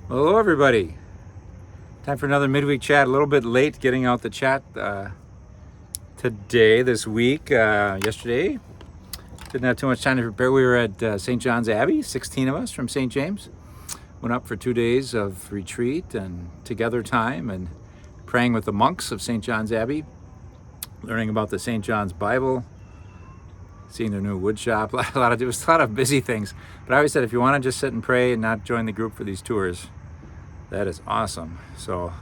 Hello, everybody. Time for another midweek chat. A little bit late getting out the chat today, this week. Yesterday, didn't have too much time to prepare. We were at St. John's Abbey, 16 of us from St. James. Went up for 2 days of retreat and together time and praying with the monks of St. John's Abbey, learning about the St. John's Bible, seeing their new wood shop. It was a lot of busy things. But I always said, if you want to just sit and pray and not join the group for these tours, that is awesome. So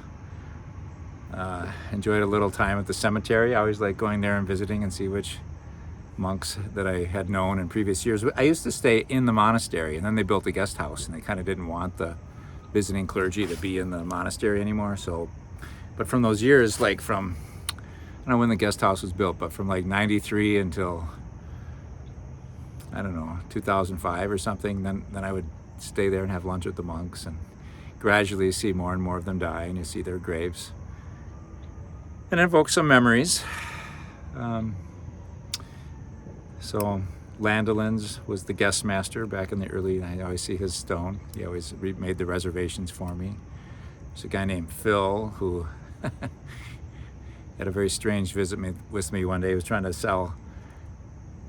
enjoyed a little time at the cemetery. I always like going there and visiting and see which monks that I had known in previous years. I used to stay in the monastery, and then they built a guest house, and they kind of didn't want the visiting clergy to be in the monastery anymore. So, but from those years, like from, I don't know when the guest house was built, but from like 93 until, I don't know, 2005 or something, then I would stay there and have lunch with the monks, and gradually see more and more of them die, and you see their graves and evoke some memories. So Landolins was the guest master back in the early, I always see his stone. He always made the reservations for me. There's a guy named Phil who had a very strange visit with me one day. He was trying to sell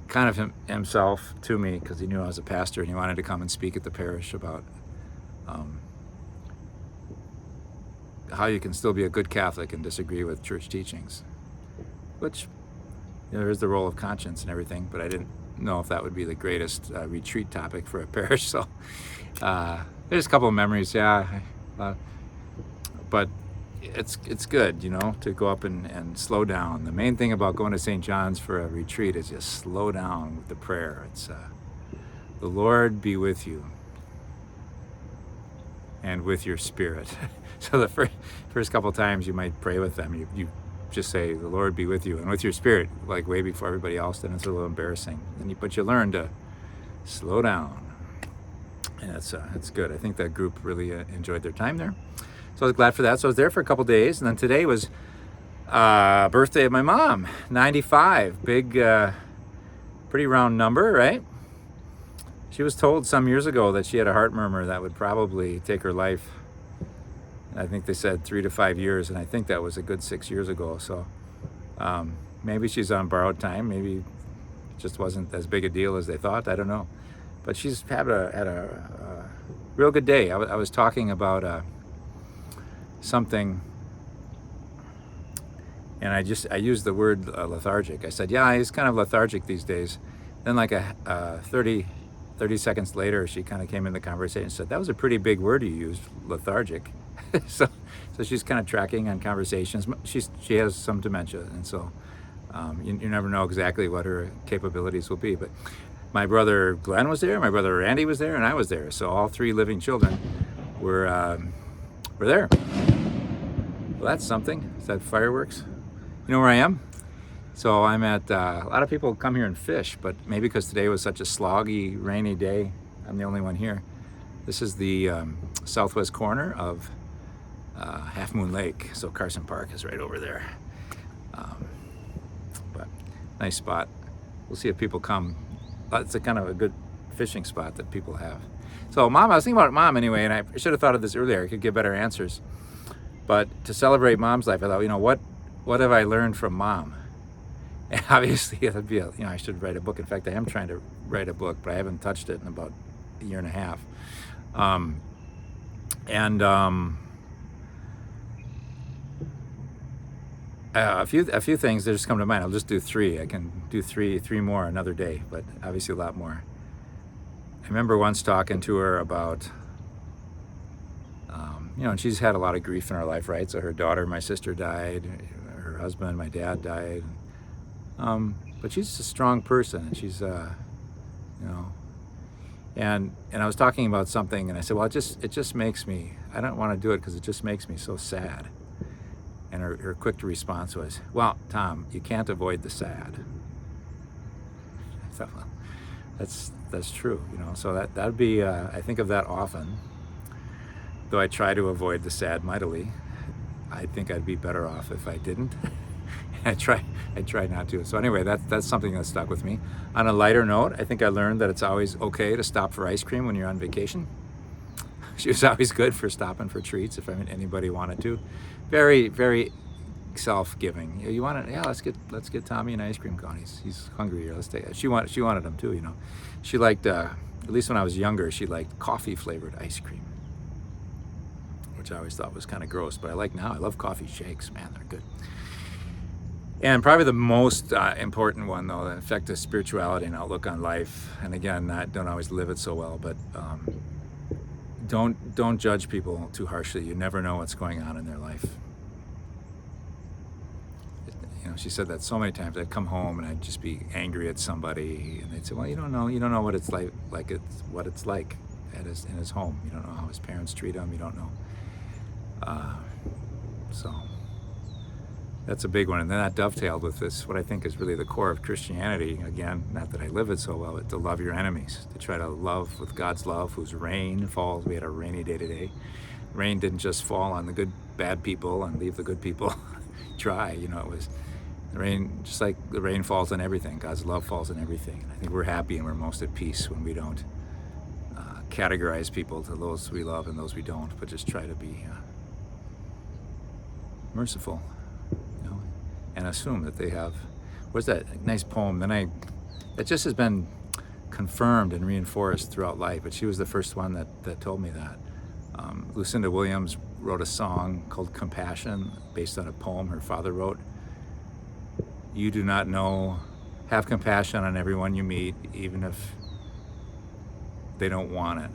kind of himself to me because he knew I was a pastor, and he wanted to come and speak at the parish about how you can still be a good Catholic and disagree with church teachings, which, you know, there is the role of conscience and everything, but I didn't know if that would be the greatest retreat topic for a parish. So there's a couple of memories, but it's good, you know, to go up and slow down. The main thing about going to St. John's for a retreat is just slow down with the prayer. It's the Lord be with you and with your spirit. So the first couple times you might pray with them, you just say, the Lord be with you and with your spirit, like way before everybody else. Then it's a little embarrassing. But you learn to slow down, and it's good. I think that group really enjoyed their time there. So I was glad for that. So I was there for a couple days, and then today was birthday of my mom, 95. Big, pretty round number, right? She was told some years ago that she had a heart murmur that would probably take her life. I think they said 3 to 5 years, and I think that was a good 6 years ago. So maybe she's on borrowed time. Maybe it just wasn't as big a deal as they thought. I don't know. But she's had a real good day. I was talking about something, and I used the word lethargic. I said, yeah, he's kind of lethargic these days. Then like 30 seconds later, she kind of came in the conversation and said, that was a pretty big word you used, lethargic. so she's kind of tracking on conversations. She has some dementia, and so you never know exactly what her capabilities will be. But my brother Glenn was there, my brother Randy was there, and I was there. So all 3 living children were there. Well, that's something. Is that fireworks? You know where I am? So I'm at, a lot of people come here and fish, but maybe because today was such a sloggy, rainy day, I'm the only one here. This is the southwest corner of Half Moon Lake, so Carson Park is right over there. But nice spot. We'll see if people come. It's a kind of a good fishing spot that people have. So Mom, I was thinking about Mom anyway, and I should have thought of this earlier. I could give better answers. But to celebrate Mom's life, I thought, you know, what have I learned from Mom? And obviously, it'd be I should write a book. In fact, I am trying to write a book, but I haven't touched it in about a year and a half. A few things that just come to mind. I'll just do 3. I can do three more another day, but obviously a lot more. I remember once talking to her about, and she's had a lot of grief in her life, right? So her daughter, my sister, died. Her husband, my dad, died. But she's a strong person, and she's, and I was talking about something, and I said, well, it just makes me, I don't want to do it because it just makes me so sad. And her quick response was, well, Tom, you can't avoid the sad. I thought, well, that's true, so that'd be, I think of that often, though I try to avoid the sad mightily. I think I'd be better off if I didn't. I try not to. So anyway, that's something that stuck with me. On a lighter note, I think I learned that it's always okay to stop for ice cream when you're on vacation. She was always good for stopping for treats if anybody wanted to. Very, very self-giving. You want it? Yeah, let's get Tommy an ice cream cone. He's hungry here. Let's take it. She wanted them too. She liked at least when I was younger, she liked coffee flavored ice cream, which I always thought was kind of gross, but I like now. I love coffee shakes. Man, they're good. And probably the most important one, though, that affects spirituality and outlook on life. And again, I don't always live it so well, but don't judge people too harshly. You never know what's going on in their life. She said that so many times. I'd come home and I'd just be angry at somebody, and they'd say, "Well, you don't know what it's like what it's like in his home. You don't know how his parents treat him. You don't know." So that's a big one, and then that dovetailed with this, what I think is really the core of Christianity. Again, not that I live it so well, but to love your enemies, to try to love with God's love, whose rain falls. We had a rainy day today. Rain didn't just fall on the bad people and leave the good people dry. It was the rain, just like the rain falls on everything. God's love falls on everything. And I think we're happy and we're most at peace when we don't categorize people to those we love and those we don't, but just try to be merciful, and assume that they have. What's that nice poem? That just has been confirmed and reinforced throughout life. But she was the first one that told me that. Lucinda Williams wrote a song called "Compassion" based on a poem her father wrote. You do not know. Have compassion on everyone you meet, even if they don't want it.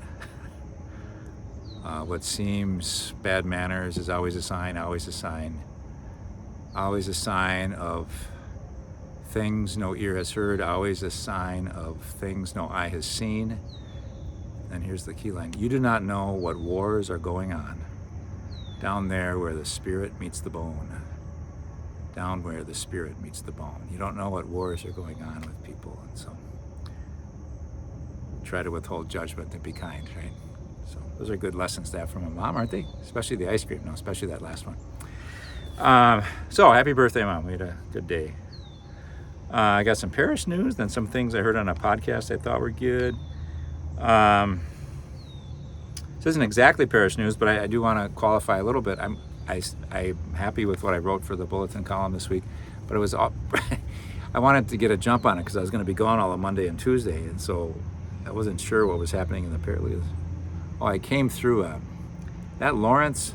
What seems bad manners is always a sign, always a sign. Always a sign of things no ear has heard, always a sign of things no eye has seen. And here's the key line. You do not know what wars are going on down there where the spirit meets the bone. Down where the spirit meets the bone. You don't know what wars are going on with people, and so try to withhold judgment and be kind, right? So those are good lessons to have from a mom, aren't they? Especially the ice cream, no, especially that last one. So happy birthday, Mom. We had a good day. I got some parish news, then some things I heard on a podcast I thought were good. This isn't exactly parish news, but I do want to qualify a little bit. I'm happy with what I wrote for the bulletin column this week, but it was all, I wanted to get a jump on it because I was going to be gone all of Monday and Tuesday, and so I wasn't sure what was happening in the parish. Oh, I came through that Lawrence.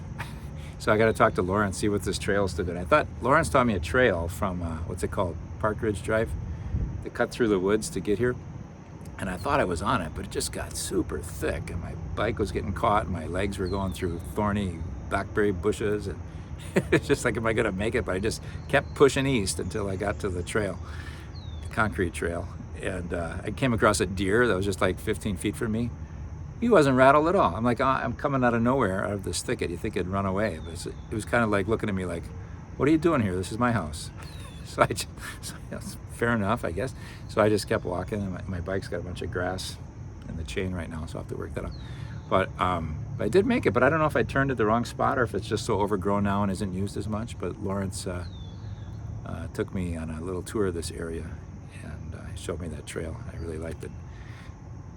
So I got to talk to Lawrence, see what this trail is doing. I thought Lawrence taught me a trail from what's it called, Park Ridge Drive, to cut through the woods to get here. And I thought I was on it, but it just got super thick, and my bike was getting caught, and my legs were going through thorny blackberry bushes, and it's just like, am I gonna make it? But I just kept pushing east until I got to the trail, the concrete trail, and I came across a deer that was just like 15 feet from me. He wasn't rattled at all. I'm like, I'm coming out of nowhere, out of this thicket. You think it'd run away, but it was kind of like looking at me like, what are you doing here? This is my house. So fair enough, I guess. So I just kept walking, and my bike's got a bunch of grass in the chain right now, so I'll have to work that out. But I did make it, but I don't know if I turned at the wrong spot or if it's just so overgrown now and isn't used as much. But Lawrence took me on a little tour of this area and showed me that trail. I really liked it.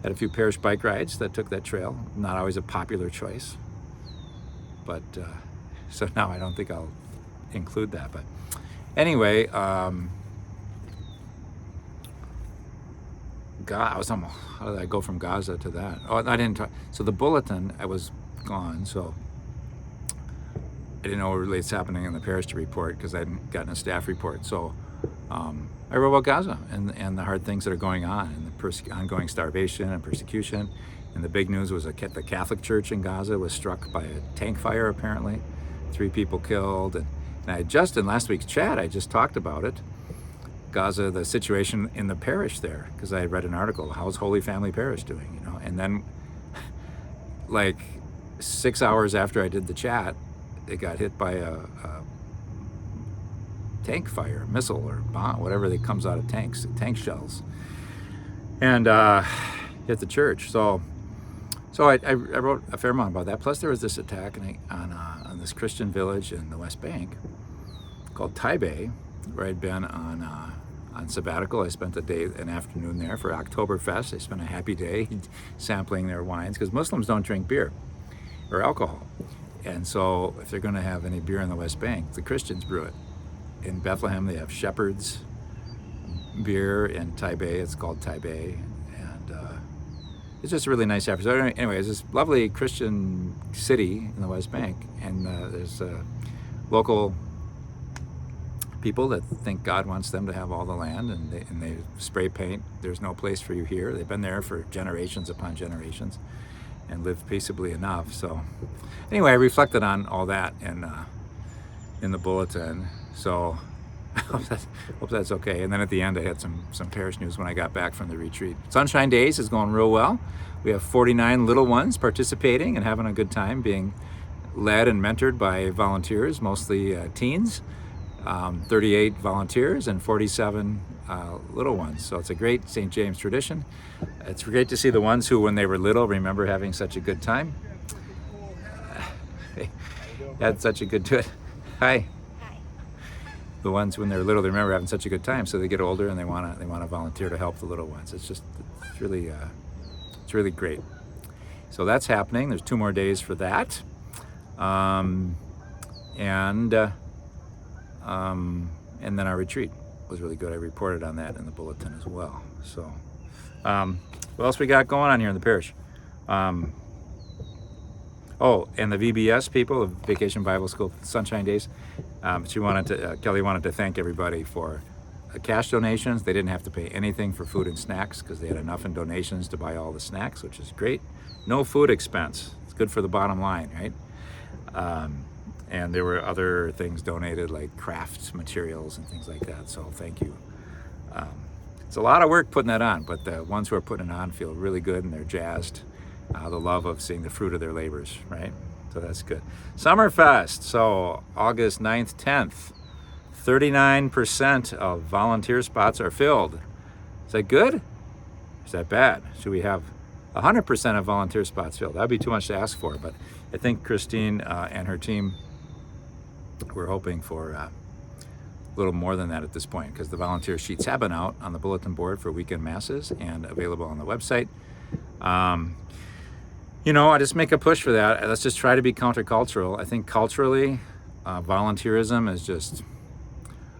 Had a few parish bike rides that took that trail. Not always a popular choice, but so now I don't think I'll include that. But anyway, I was almost, how did I go from Gaza to that? Oh, I didn't talk. So the bulletin, I was gone, so I didn't know what really is happening in the parish to report because I hadn't gotten a staff report. So I wrote about Gaza and the hard things that are going on, and the ongoing starvation and persecution. And the big news was the Catholic Church in Gaza was struck by a tank fire, apparently. 3 people killed. And I just, in last week's chat, I just talked about it. Gaza, the situation in the parish there, because I had read an article, how's Holy Family Parish doing, and then like 6 hours after I did the chat, it got hit by a tank fire, missile or bomb, whatever that comes out of tanks, tank shells, and hit the church. So I wrote a fair amount about that. Plus there was this attack on this Christian village in the West Bank called Taibeh, where I'd been on sabbatical. I spent an afternoon there for Oktoberfest. I spent a happy day sampling their wines because Muslims don't drink beer. or alcohol. And so if they're going to have any beer in the West Bank, the Christians brew it. In Bethlehem, they have Shepherd's beer. In Taipei, it's called Taipei. And it's just a really nice effort. So anyway, it's this lovely Christian city in the West Bank. And there's local people that think God wants them to have all the land, and they spray paint. There's no place for you here. They've been there for generations upon generations and lived peaceably enough. So anyway, I reflected on all that in the bulletin. So I hope that's okay. And then at the end, I had some parish news when I got back from the retreat. Sunshine Days is going real well. We have 49 little ones participating and having a good time, being led and mentored by volunteers, mostly teens. 38 volunteers and 47 little ones. So it's a great St. James tradition. It's great to see the ones who, when they were little, remember having such a good time. Had such a good time. Hi. The ones when they're little, they remember having such a good time. So they get older and they want to volunteer to help the little ones. It's really great. So that's happening. There's 2 more days for that. And then our retreat was really good. I reported on that in the bulletin as well. So, what else we got going on here in the parish? And the VBS people, the Vacation Bible School Sunshine Days. Kelly wanted to thank everybody for cash donations. They didn't have to pay anything for food and snacks because they had enough in donations to buy all the snacks, which is great. No food expense. It's good for the bottom line, right? And there were other things donated, like craft materials and things like that. So thank you. It's a lot of work putting that on, but the ones who are putting it on feel really good and they're jazzed. The love of seeing the fruit of their labors, right? So that's good. Summerfest. So August 9th, 10th, 39% of volunteer spots are filled. Is that good? Or is that bad? Should we have 100% of volunteer spots filled? That'd be too much to ask for, but I think Christine and her team, we're hoping for a little more than that at this point, because the volunteer sheets have been out on the bulletin board for weekend masses and available on the website. I just make a push for that. Let's just try to be countercultural. I think culturally, volunteerism is just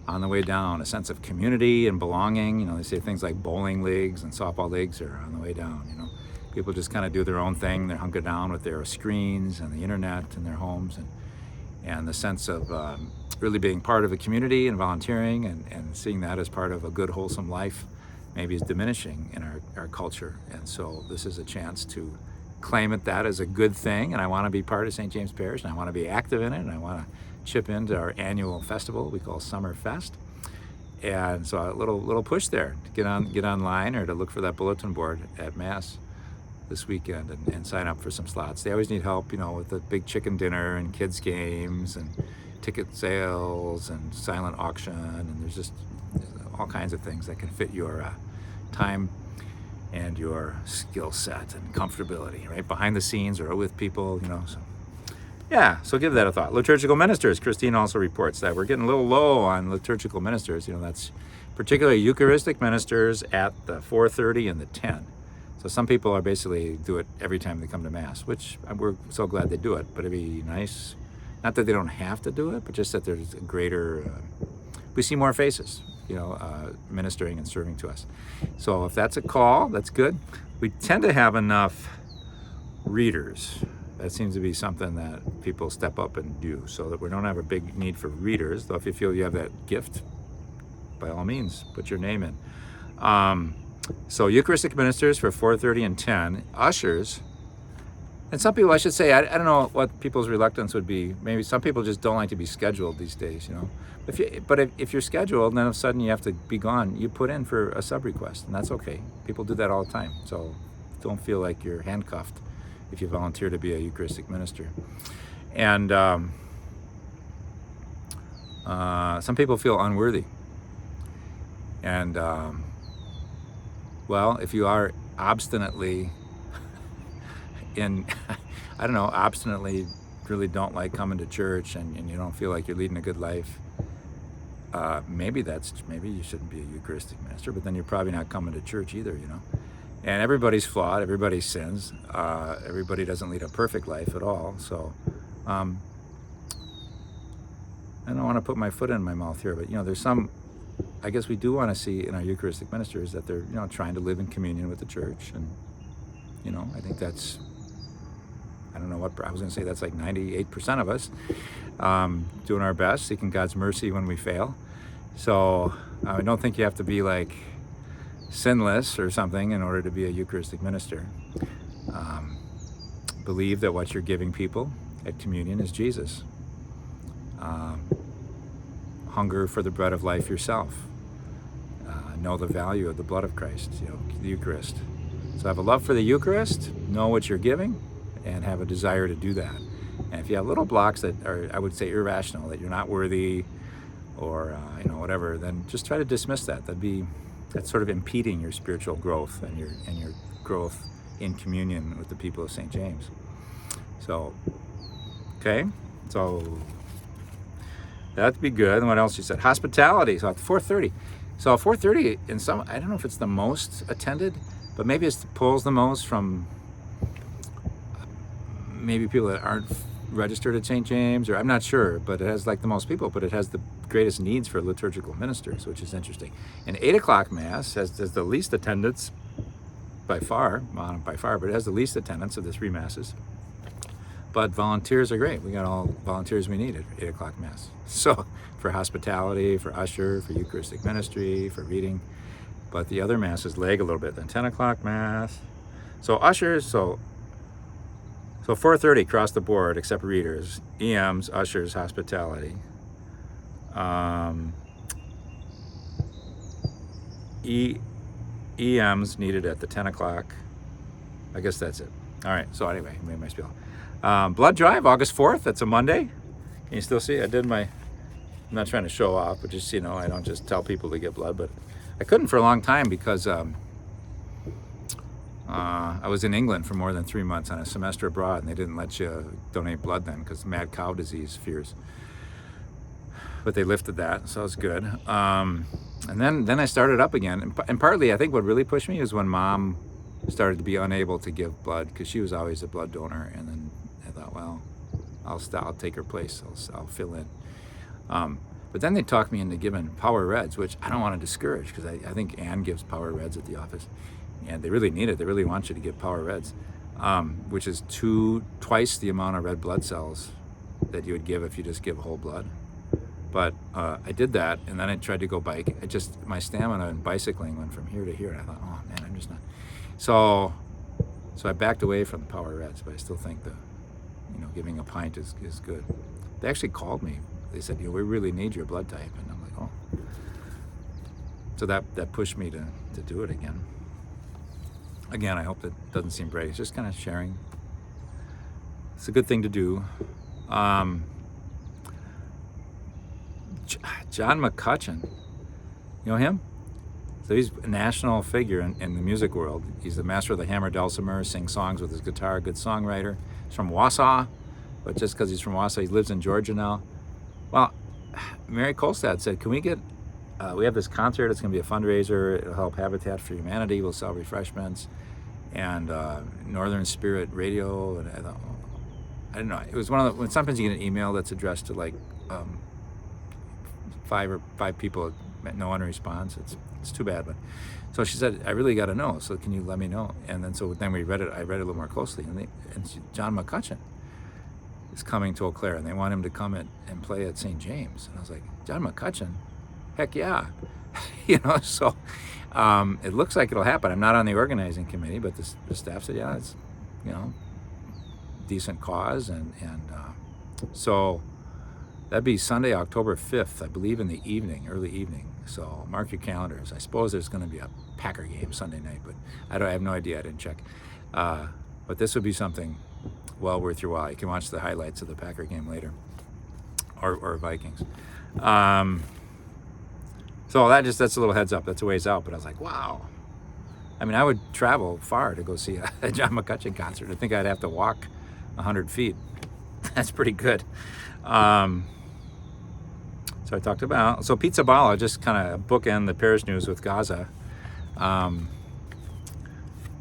on the way down. A sense of community and belonging. They say things like bowling leagues and softball leagues are on the way down. People just kind of do their own thing. They're hunkered down with their screens and the internet in their homes, and the sense of really being part of a community and volunteering and seeing that as part of a good, wholesome life maybe is diminishing in our culture. And so this is a chance to claim that as a good thing. And I want to be part of St. James Parish, and I want to be active in it, and I want to chip into our annual festival we call Summer Fest. And so a little push there to get online or to look for that bulletin board at Mass this weekend and sign up for some slots. They always need help, with the big chicken dinner and kids games and ticket sales and silent auction, and there's all kinds of things that can fit your time and your skill set and comfortability, right? Behind the scenes or with people, so give that a thought. Liturgical ministers, Christine also reports that we're getting a little low on liturgical ministers. That's particularly Eucharistic ministers at the 4:30 and the 10. So some people are basically do it every time they come to Mass, which we're so glad they do it, but it'd be nice, not that they don't have to do it, but just that there's a greater, we see more faces, ministering and serving to us. So if that's a call, that's good. We tend to have enough readers. That seems to be something that people step up and do, so that we don't have a big need for readers, though if you feel you have that gift, by all means, put your name in. So Eucharistic ministers for 4:30 and 10, ushers, and some people, I should say, I don't know what people's reluctance would be. Maybe some people just don't like to be scheduled these days, If you're scheduled and then all of a sudden you have to be gone, you put in for a sub-request, and that's okay. People do that all the time, so don't feel like you're handcuffed if you volunteer to be a Eucharistic minister. And some people feel unworthy. And if you are obstinately obstinately really don't like coming to church and you don't feel like you're leading a good life, maybe you shouldn't be a Eucharistic minister, but then you're probably not coming to church either, And everybody's flawed, everybody sins, everybody doesn't lead a perfect life at all. So I don't want to put my foot in my mouth here, but there's some, I guess we do want to see in our Eucharistic ministers that they're trying to live in communion with the church. And I think that's, I don't know what, I was going to say that's like 98% of us doing our best, seeking God's mercy when we fail. So I don't think you have to be like sinless or something in order to be a Eucharistic minister. Believe that what you're giving people at communion is Jesus. Hunger for the bread of life yourself. Know the value of the blood of Christ, the Eucharist. So have a love for the Eucharist, know what you're giving, and have a desire to do that. And if you have little blocks that are, I would say, irrational, that you're not worthy, or whatever, then just try to dismiss that. That's sort of impeding your spiritual growth and your growth in communion with the people of St. James. So, okay, so that'd be good. And what else you said? Hospitality. So at 4:30. So 4:30 in some, I don't know if it's the most attended, but maybe it pulls the most from maybe people that aren't registered at St. James, or I'm not sure, but it has like the most people, but it has the greatest needs for liturgical ministers, which is interesting. And 8 o'clock Mass has the least attendance by far, but it has the least attendance of the 3 Masses. But volunteers are great. We got all volunteers we need at 8 o'clock Mass. So for hospitality, for usher, for Eucharistic ministry, for reading. But the other Masses lag a little bit. Then 10 o'clock Mass. So ushers, so 4:30 across the board, except readers. EMs, ushers, hospitality. EMs needed at the 10 o'clock. I guess that's it. All right, so anyway, made my spiel. Blood drive, August 4th, that's a Monday. Can you still see? I'm not trying to show off, but just, I don't just tell people to get blood, but I couldn't for a long time because I was in England for more than 3 months on a semester abroad, and they didn't let you donate blood then because mad cow disease fears. But they lifted that, so it's good. And then I started up again, and partly I think what really pushed me is when Mom started to be unable to give blood, because she was always a blood donor, and then I thought, well, I'll take her place. I'll fill in. But then they talked me into giving Power Reds, which I don't want to discourage, because I think Ann gives Power Reds at the office, and they really need it. They really want you to give Power Reds, which is twice the amount of red blood cells that you would give if you just give whole blood. But I did that, and then I tried to go bike. My stamina in bicycling went from here to here, and I thought, oh man, I'm just not. So I backed away from the Power Reds, but I still think giving a pint is good. They actually called me. They said, we really need your blood type, and I'm like, oh. So that pushed me to do it again. Again, I hope that doesn't seem brave. It's just kind of sharing. It's a good thing to do. John McCutcheon, you know him? So he's a national figure in the music world. He's the master of the hammer dulcimer, sings songs with his guitar, good songwriter. He's from Wausau, but just because he's from Wausau, he lives in Georgia now. Well, Mary Kolstad said, can we get, we have this concert, it's going to be a fundraiser, it'll help Habitat for Humanity, we'll sell refreshments, and Northern Spirit Radio, and I thought, I don't know, it was one of the, when sometimes you get an email that's addressed to like 5 people, no one responds, it's too bad, but so she said, I really got to know, so can you let me know? And then we read it, I read it a little more closely, and John McCutcheon is coming to Eau Claire, and they want him to come and play at St. James. And I was like, John McCutcheon? Heck yeah. So it looks like it'll happen. I'm not on the organizing committee, but the staff said, yeah, it's, decent cause. And so that'd be Sunday, October 5th, I believe in the evening, early evening. So mark your calendars. I suppose there's going to be a Packer game Sunday night, but I have no idea. I didn't check. But this would be something well worth your while. You can watch the highlights of the Packer game later, or Vikings. So that's a little heads up. That's a ways out, but I was like, wow. I mean, I would travel far to go see a John McCutcheon concert. I think I'd have to walk 100 feet. That's pretty good. So I talked about, Pizza Bala, just kind of bookend the Parish news with Gaza.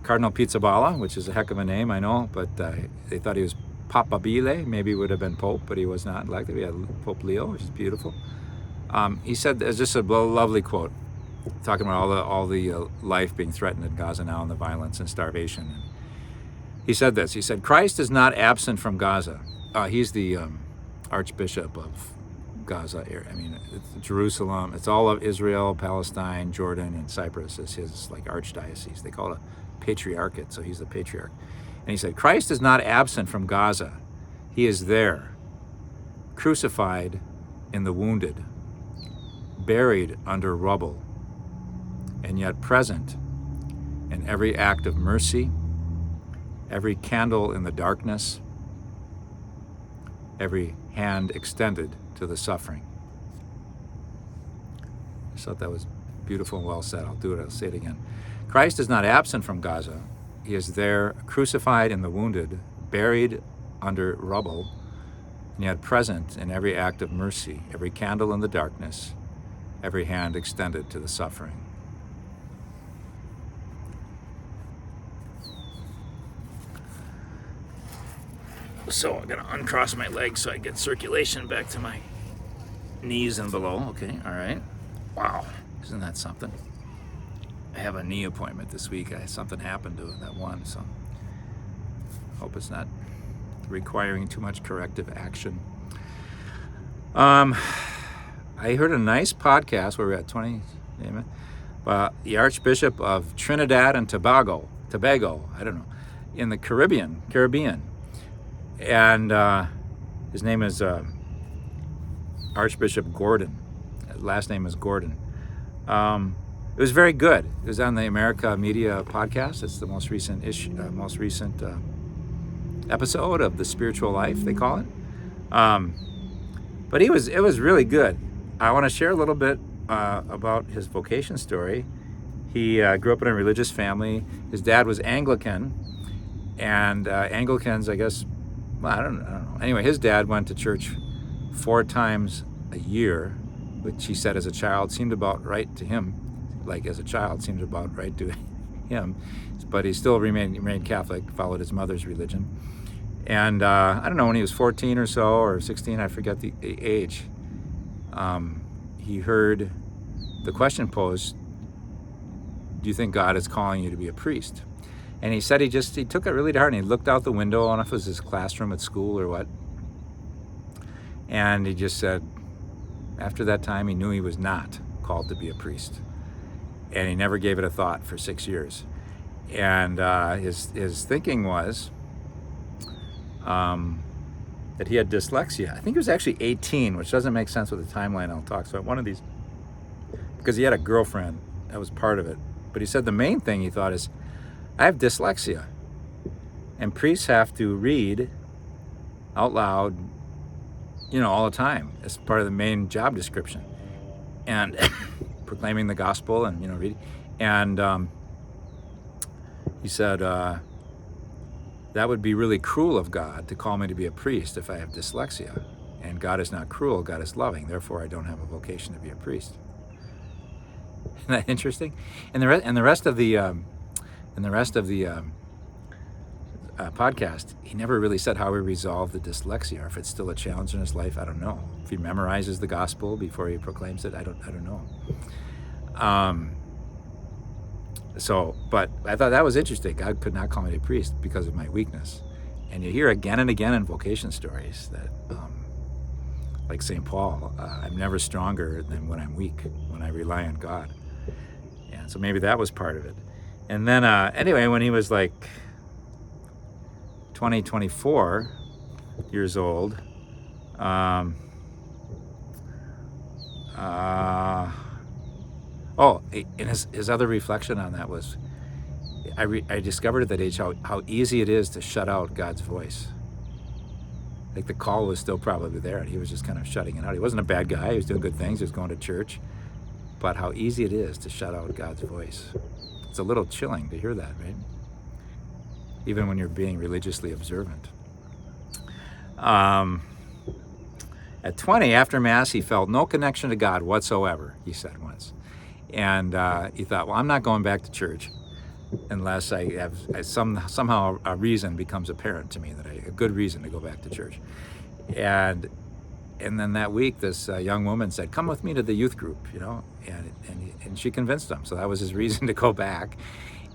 Cardinal Pizzaballa, which is a heck of a name, I know, but they thought he was Papabile, maybe he would have been Pope, but he was not. Like we had Pope Leo, which is beautiful. He said, there's just a lovely quote, talking about all the life being threatened in Gaza now and the violence and starvation. And he said this, he said, Christ is not absent from Gaza. He's the Archbishop of Gaza area. I mean, it's Jerusalem, it's all of Israel, Palestine, Jordan, and Cyprus is his like archdiocese. They call it a patriarchate, so he's the patriarch. And he said, Christ is not absent from Gaza. He is there, crucified in the wounded, buried under rubble, and yet present in every act of mercy, every candle in the darkness, every hand extended to the suffering. I just thought that was beautiful and well said. I'll say it again. Christ is not absent from Gaza. He is there, crucified in the wounded, buried under rubble, and yet present in every act of mercy, every candle in the darkness, every hand extended to the suffering. So I'm gonna uncross my legs so I get circulation back to my knees and below. Okay, all right. Wow, isn't that something? I have a knee appointment this week. Something happened to that one, so hope it's not requiring too much corrective action. I heard a nice podcast where we're at 20, the Archbishop of Trinidad and Tobago, I don't know, in the Caribbean. And his name is Archbishop Gordon. Last name is Gordon. It was very good. It was on the America Media podcast. It's the most recent episode of the Spiritual Life, they call it. But it was really good. I want to share a little bit about his vocation story. He grew up in a religious family. His dad was Anglican, and Anglicans, I guess, well, I don't know. Anyway, his dad went to church 4 times a year, which he said as a child seemed about right to him. Like as a child seemed about right to him, but he still remained Catholic, followed his mother's religion. And I don't know, when he was 14 or so, or 16, I forget the age, he heard the question posed, do you think God is calling you to be a priest? And he said he took it really to heart, and he looked out the window, I don't know if it was his classroom at school or what, and he just said, after that time, he knew he was not called to be a priest. And he never gave it a thought for 6 years. And his thinking was that he had dyslexia. I think he was actually 18, which doesn't make sense with the timeline I'll talk. So one of these, because he had a girlfriend, that was part of it. But he said the main thing he thought is, I have dyslexia. And priests have to read out loud, all the time. It's part of the main job description. And proclaiming the gospel and, reading. And he said, that would be really cruel of God to call me to be a priest if I have dyslexia. And God is not cruel, God is loving. Therefore, I don't have a vocation to be a priest. Isn't that interesting? And the rest of the podcast, he never really said how he resolved the dyslexia, or if it's still a challenge in his life. I don't know. If he memorizes the gospel before he proclaims it, I don't know. But I thought that was interesting. God could not call me a priest because of my weakness. And you hear again and again in vocation stories that, like St. Paul, I'm never stronger than when I'm weak, when I rely on God. And so maybe that was part of it. And then, anyway, when he was like 24 years old, and his other reflection on that was, I discovered at that age how easy it is to shut out God's voice. Like the call was still probably there, and he was just kind of shutting it out. He wasn't a bad guy. He was doing good things. He was going to church. But how easy it is to shut out God's voice. It's a little chilling to hear that, right? Even when you're being religiously observant. At 20, after Mass, he felt no connection to God whatsoever, he said once. And he thought, well, I'm not going back to church. unless somehow a reason becomes apparent to me, a good reason to go back to church. And then that week, this young woman said, "Come with me to the youth group," and she convinced him. So that was his reason to go back.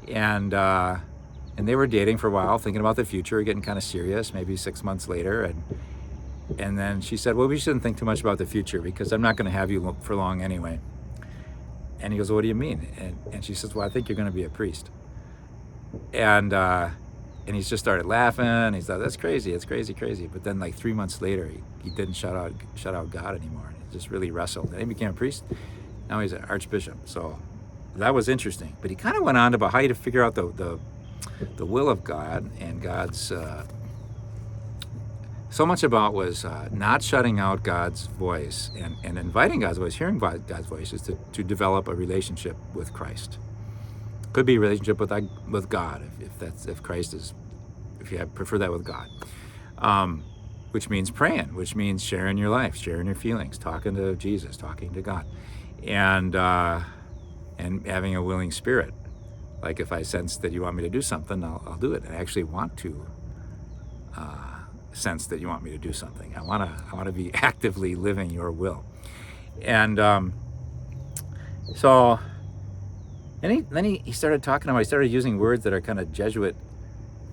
And they were dating for a while, thinking about the future, getting kind of serious, maybe 6 months later. And then she said, "Well, we shouldn't think too much about the future because I'm not going to have you for long anyway." And he goes, "What do you mean?" And she says, "Well, I think you're going to be a priest." And he just started laughing. He thought, "That's crazy. It's crazy." But then, like 3 months later, he didn't shut out God anymore. He just really wrestled. And he became a priest. Now he's an archbishop. So that was interesting. But he kind of went on about how to figure out the will of God, and God's. So much about was not shutting out God's voice and inviting God's voice, hearing God's voice, is to develop a relationship with Christ. Could be a relationship with God, if you prefer that with God, which means praying, which means sharing your life, sharing your feelings, talking to Jesus, talking to God, and having a willing spirit. Like if I sense that you want me to do something, I'll do it. I actually want to sense that you want me to do something. I want to be actively living your will, and so. And then he started talking about, he started using words that are kind of Jesuit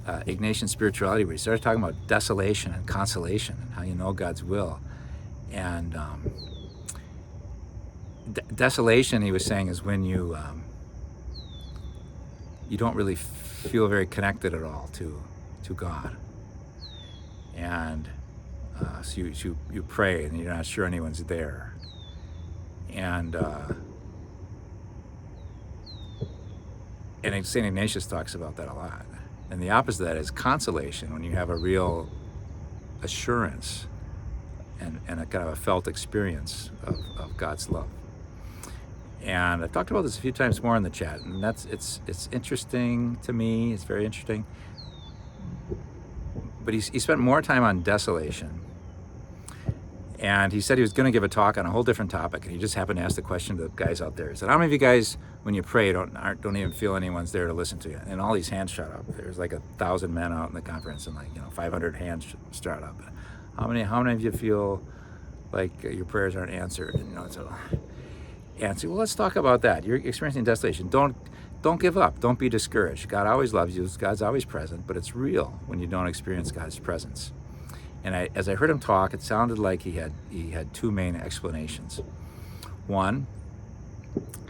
Ignatian spirituality, where he started talking about desolation and consolation and how you know God's will. And desolation, he was saying, is when you don't really feel very connected at all to God. And so you pray and you're not sure anyone's there. And St. Ignatius talks about that a lot. And the opposite of that is consolation, when you have a real assurance and a kind of a felt experience of God's love. And I've talked about this a few times more in the chat, and it's interesting to me. It's very interesting. But he spent more time on desolation. And he said he was going to give a talk on a whole different topic, and he just happened to ask the question to the guys out there. He said, "How many of you guys, when you pray, don't even feel anyone's there to listen to you?" And all these hands shot up. There's like 1,000 men out in the conference, and 500 hands shot up. How many of you feel like your prayers aren't answered? And so answer. Well, let's talk about that. You're experiencing desolation. Don't give up. Don't be discouraged. God always loves you. God's always present, but it's real when you don't experience God's presence. And as I heard him talk, it sounded like he had two main explanations. One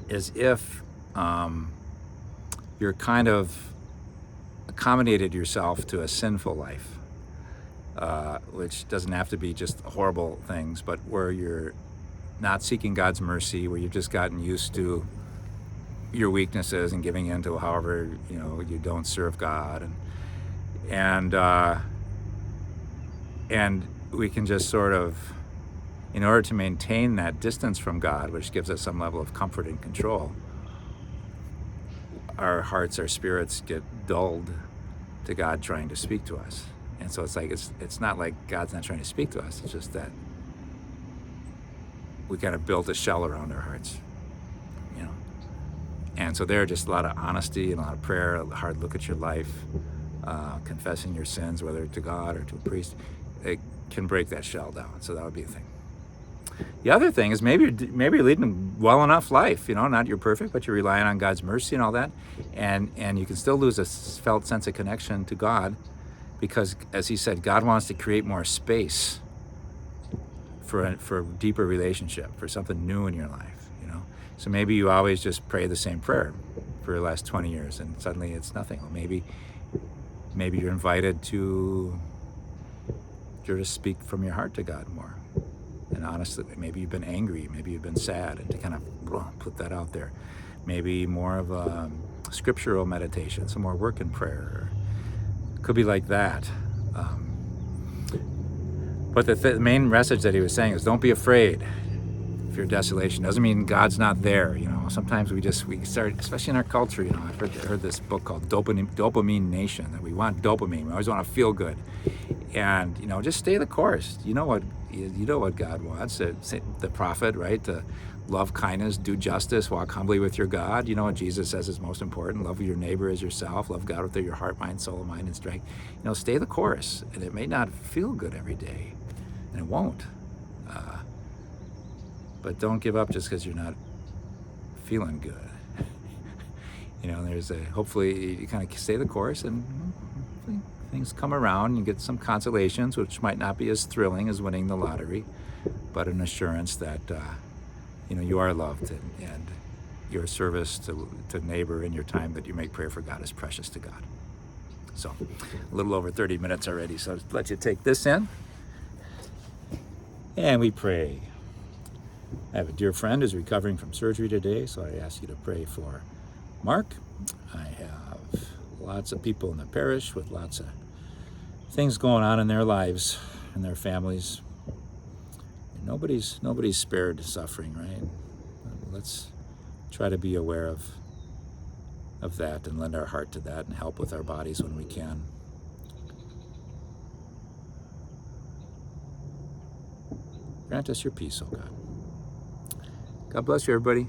is if you're kind of accommodated yourself to a sinful life, which doesn't have to be just horrible things, but where you're not seeking God's mercy, where you've just gotten used to your weaknesses and giving in to however you don't serve God, and we can just sort of, in order to maintain that distance from God, which gives us some level of comfort and control, our hearts, our spirits get dulled to God trying to speak to us. And so it's not like God's not trying to speak to us, it's just that we kind of built a shell around our hearts, And so there are just a lot of honesty and a lot of prayer, a hard look at your life, confessing your sins, whether to God or to a priest. It can break that shell down. So that would be a thing. The other thing is maybe you're leading a well enough life, not you're perfect, but you're relying on God's mercy and all that, and you can still lose a felt sense of connection to God, because, as he said, God wants to create more space for a deeper relationship, for something new in your life, So maybe you always just pray the same prayer for the last 20 years, and suddenly it's nothing. Well, maybe you're invited to just speak from your heart to God more. And honestly, maybe you've been angry, maybe you've been sad, and to kind of put that out there. Maybe more of a scriptural meditation, some more work in prayer. Could be like that. But the main message that he was saying is, don't be afraid if you're desolation. Doesn't mean God's not there. Sometimes we start, especially in our culture. I've heard this book called Dopamine Nation, that we want dopamine. We always want to feel good, and just stay the course. You know what God wants. The prophet, right? love kindness, do justice, walk humbly with your God. You know what Jesus says is most important: love your neighbor as yourself, love God with your heart, mind, soul, mind, and strength. You know, stay the course. And it may not feel good every day, and it won't. But don't give up just because you're not feeling good. You know, hopefully you kind of stay the course, and things come around. You get some consolations, which might not be as thrilling as winning the lottery, but an assurance that you are loved, and your service to neighbor and your time that you make prayer for God is precious to God. So, a little over 30 minutes already, so let you take this in. And we pray. I have a dear friend who's recovering from surgery today, so I ask you to pray for Mark. I have lots of people in the parish with lots of things going on in their lives and their families. And nobody's spared suffering, right? Let's try to be aware of that and lend our heart to that and help with our bodies when we can. Grant us your peace, O God. God bless you, everybody.